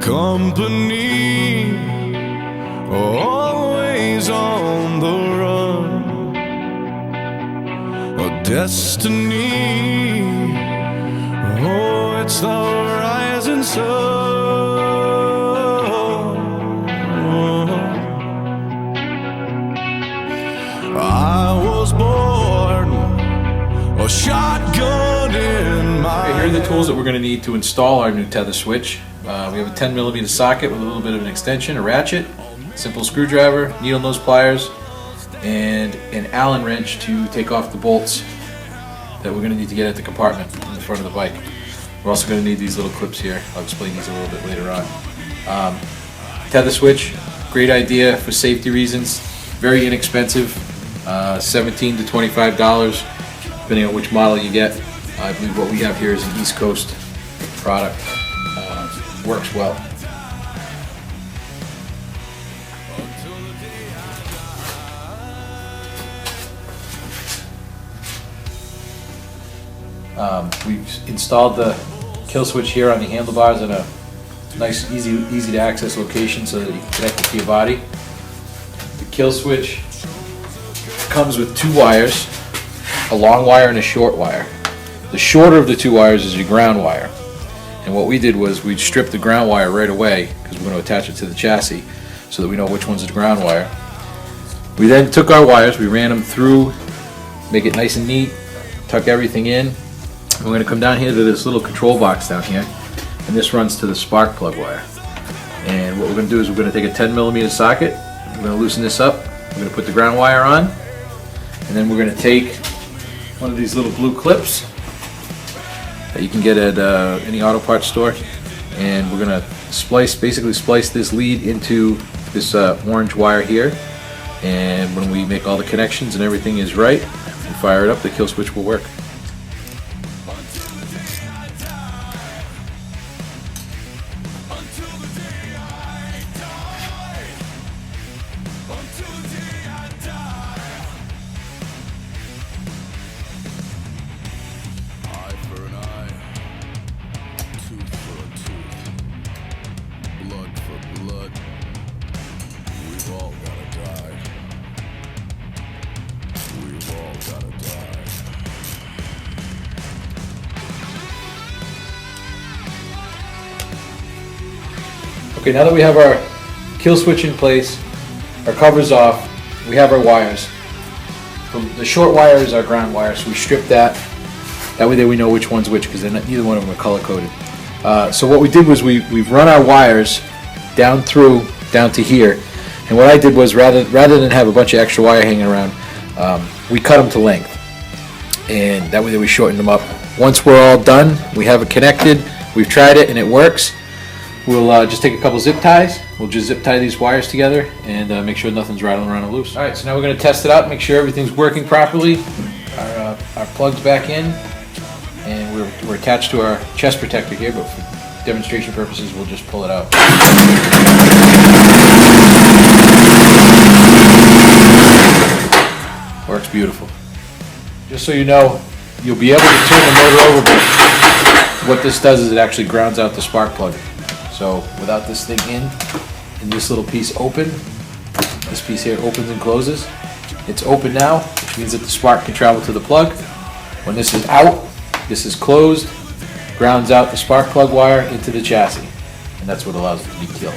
company, always on the run, a destiny, oh, it's the rising sun. I was born a shotgun in my Here are the tools that we're going to need to install our new tether switch. We have a 10mm socket with a little bit of an extension, a ratchet, simple screwdriver, needle nose pliers, and an Allen wrench to take off the bolts that we're going to need to get at the compartment in the front of the bike. We're also going to need these little clips here. I'll explain these a little bit later on. Tether switch, great idea for safety reasons, very inexpensive, $17 to $25 depending on which model you get. I believe what we have here is an East Coast product. Works well. We've installed the kill switch here on the handlebars in a nice, easy to access location so that you can connect it to your body. The kill switch comes with two wires, a long wire and a short wire. The shorter of the two wires is your ground wire. And what we did was we stripped the ground wire right away because we're going to attach it to the chassis so that we know which one's the ground wire. We then took our wires, we ran them through, make it nice and neat, tuck everything in. And we're going to come down here to this little control box down here, and this runs to the spark plug wire. And what we're going to do is we're going to take a 10mm socket, we're going to loosen this up, we're going to put the ground wire on, and then we're going to take one of these little blue clips that you can get at any auto parts store, and we're going to basically splice this lead into this orange wire here, and when we make all the connections and everything is right and fire it up, the kill switch will work. Okay, now that we have our kill switch in place, our cover's off, we have our wires. The short wire is our ground wire, so we strip that. That way we know which one's which because neither one of them are color coded. So what we did was we've run our wires down to here, and what I did was rather than have a bunch of extra wire hanging around, we cut them to length, and that way we shortened them up. Once we're all done, we have it connected, we've tried it and it works. We'll just take a couple zip ties. We'll just zip tie these wires together and make sure nothing's rattling around or loose. All right, so now we're going to test it out, make sure everything's working properly. Our plug's back in, and we're attached to our chest protector here, but for demonstration purposes, we'll just pull it out. Works beautiful. Just so you know, you'll be able to turn the motor over, but what this does is it actually grounds out the spark plug. So without this thing in, and this little piece open, this piece here opens and closes. It's open now, which means that the spark can travel to the plug. When this is out, this is closed, grounds out the spark plug wire into the chassis, and that's what allows it to be killed.